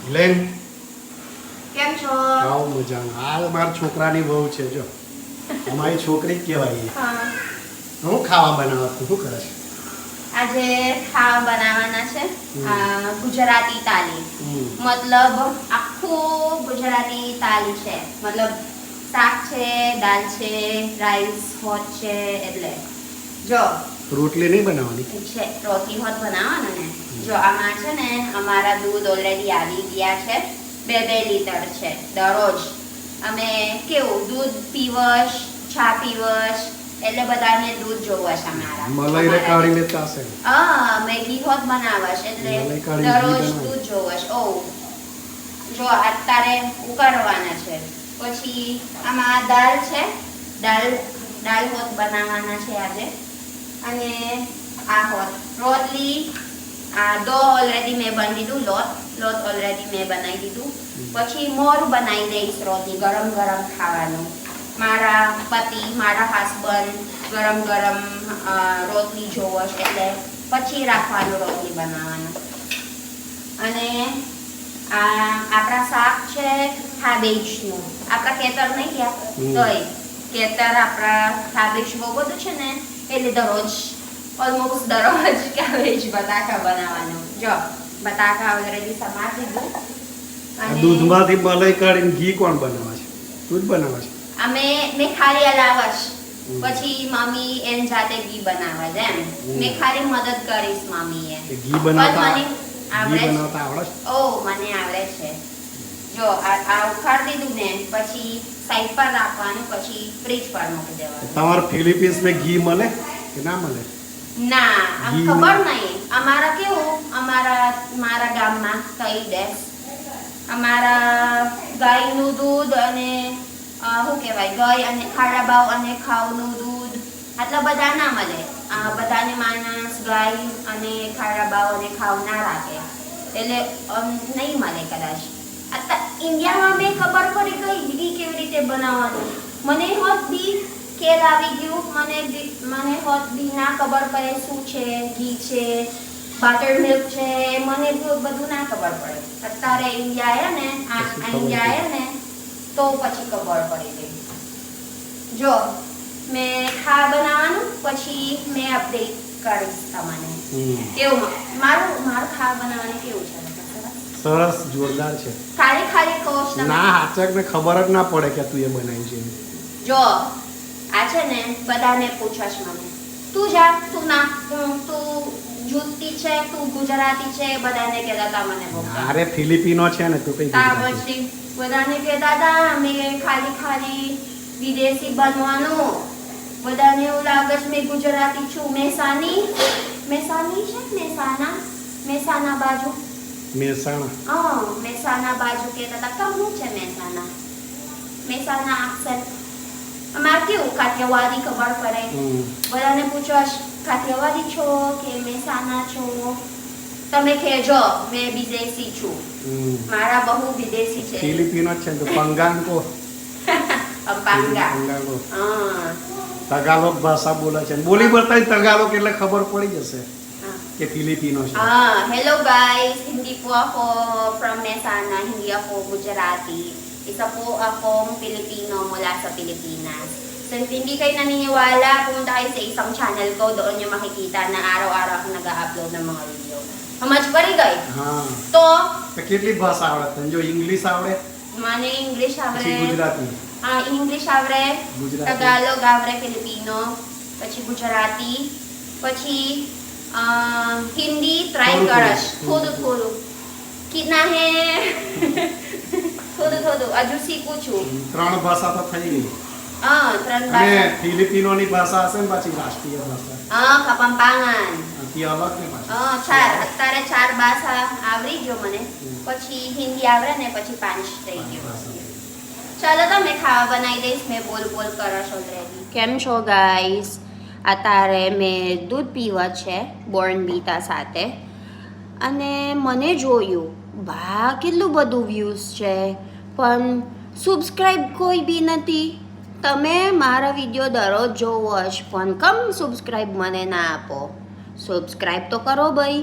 Lane કેમ છો? આવ મજામાં. આ મારા છોકરાની બહુ છે જો. અમારી છોકરી કહેવાય. હા. હું ખાવા બનાવતું શું કરે છે? આજે ખાવા બનાવવાના છે ગુજરાતી થાળી. મતલબ આખું ગુજરાતી થાળી છે. મતલબ શાક છે, દાળ છે, રાઈસ હોત છે, એટલે જો રોટલી નહીં બનાવવાની છે, રોટલી હોત બનાવવાના ને. જો આમાં છે ને અમારા દૂધ ઓલરેડી આવી ગયા છે, 2 લીટર છે. દરરોજ અમે કેવું દૂધ પીવશ, ચા પીવશ, એટલે બધાને દૂધ જોવશ અમારા. મલાઈ રે કાઢી લેતા હશે. મેગી હોત બનાવશ એટલે મલાઈ કાઢી દરરોજ ઘી દૂધ જોવશ. ઓ જો અત્યારે ઉકાળવાના છે. પછી આમાં દાળ છે, દાળ હોત બનાવવાના છે આજે. અને આ હોત રોટલી, આ દો ઓલરેડી મેં બની દીધું, લોટ ઓલરેડી મેં બનાવી દીધું. પછી મોરું બનાવી દઈશ રોટલી ગરમ ગરમ ખાવાનું. મારા પતિ, મારા હસબન્ડ ગરમ ગરમ રોટલી જોવશ એટલે પછી રાખવાનું રોટલી બનાવવાનું. અને આ આપણા શાક છે ખાબેજનું. આપણા ખેતર નહીં ગયા તોય ખેતર આપણા ખાબેજ બહુ બધું છે ને, એટલે દરરોજ ઓલમોસ્ટ દરરોજ કાબેજ બટાકા બનાવવાનું. જો બટાકા ઓલરેડી સમાર દીધું. અને દૂધમાંથી મલાઈ કાઢીને ઘી કોણ બનાવે છે? તું જ બનાવે છે? મેં ખાલી હલાવશ, પછી મમ્મી એમ જાતે ઘી બનાવે છે એમ. મેં ખાલી મદદ કરીશ મમ્મીએ. ઘી બનાવતા મને આવડે છે. આવડે છે? ઓ મને આવડે છે. જો આ ઉખાડી દીધું ને પછી સાઈડ પર રાખવાનું, પછી ફ્રીજ પર મૂકી દેવાનું. તમારા ફિલિપિન્સમાં ઘી મળે કે ના મળે? ના ખબર નહીં. અમારા કેવું મારા ગામમાં કઈ દેશ અમારા ગાયનું દૂધ અને શું કહેવાય, ગાય અને ખારાબાવ અને ખાવનું દૂધ આટલા બધા ના મળે. બધાને માણસ ગાય અને ખારાબાવ અને ખાવ ના રાખે, એટલે નહીં મળે કદાચ. ઇન્ડિયામાં મેં ખબર પડી ગઈ ઘી કેવી રીતે બનાવવાનું. મને હોત બી કેલ આવી ગયું, મને હોત બી ના ખબર પડે શું છે, ઘી છે, બટર મિલ્ક છે, મને બધું ના ખબર પડે. અત્યારે ઇન્ડિયા આવ્યા ને તો પછી ખબર પડી ગઈ. જો મેં ખાવા બનાવવાનું, પછી મેં અપડેટ કરીશ તમને. કેવું મારું ખાવા બનાવવાનું કેવું છે? સરસ, જોરદાર છે. ખાલી કોશ તમે ના હાચક ને ખબર જ ના પડે કે તું એ બનાવી છે. જો આ છે ને બધાને પૂછશ મને, તું જા, તું ના, તું જૂતી છે, તું ગુજરાતી છે, બધાને કહેતા હતા મને બોલતા. અરે ફિલિપિનો છે ને તું કઈ ગુજરાતી. પછી બધાને કહેતા હતા અમે ખાલી વિદેશી બનવાનું. બધાને એવું લાગે છે મેં ગુજરાતી છું. મહેસાણી છે, મહેસાણા બાજુ. મહેસાણા બાજુ કહેતા હતા. શું છે મહેસાણા એક્સેન્ટ? અમારે કેવું કાઠિયાવાડી ખબર પડે. બધાને પૂછો કાઠિયાવાડી છો કે મહેસાણા છો? તમે કહેજો મેં વિદેશી છું. મારા બહુ વિદેશી છે. ફિલિપિનો છે તો પંગાંગો. પંગાંગો. તગાલોગ ભાષા બોલે છે. બોલી બતાવી તગાલોગ એટલે ખબર pડી જશે કે Filipino siya. Hello guys, hindi po ako from Mesa, hindi ako Gujarati. Isa po akong Pilipino mula sa Pilipinas. So hindi kayo naniniwala, pumunta kayo sa isang channel ko, doon nyo makikita na araw-araw ako nag-upload ng mga video. સમજ પડી ગઈ? તો કેટલી ભાષા આવડે તને? જો English આવડે? મને ઇંગ્લિશ આવડે. પછી ગુજરાતી? ઇંગ્લિશ આવડે, તગાલોગ આવડે, ફિલિપિનો, પછી ગુજરાતી, પછી हिंदी ट्राई करश થોડું कितना है થોડું હજુ શીખું છું. 3 ભાષા તો થઈ ગઈ. 3 ભાષા. અને ફિલિપિનોની ભાષા હશે ને પાછી રાષ્ટ્રીય ભાષા. Kapampangan. તે અલગ ને પાછી. અત્યારે 4 ભાષા આવડી ગયો મને. પછી હિન્દી આવડે ને પછી 5 થઈ ગયો. ચાલો તમે ખાવા બનાવી દઈશ. મેં બોલ કરશ ઓલરેડી. કેમ છો ગાઈસ? અત્યારે મેં દૂધ પીવા છે બોર્નવિટા સાથે, અને મને જોયું કેટલું બધું વ્યૂઝ છે, પણ સબસ્ક્રાઈબ કોઈ બી નથી. તમે મારા વિડીયો દરરોજ જોવો જ, પણ કમ સબસ્ક્રાઈબ મને ના આપો? સબસ્ક્રાઈબ તો કરો ભાઈ.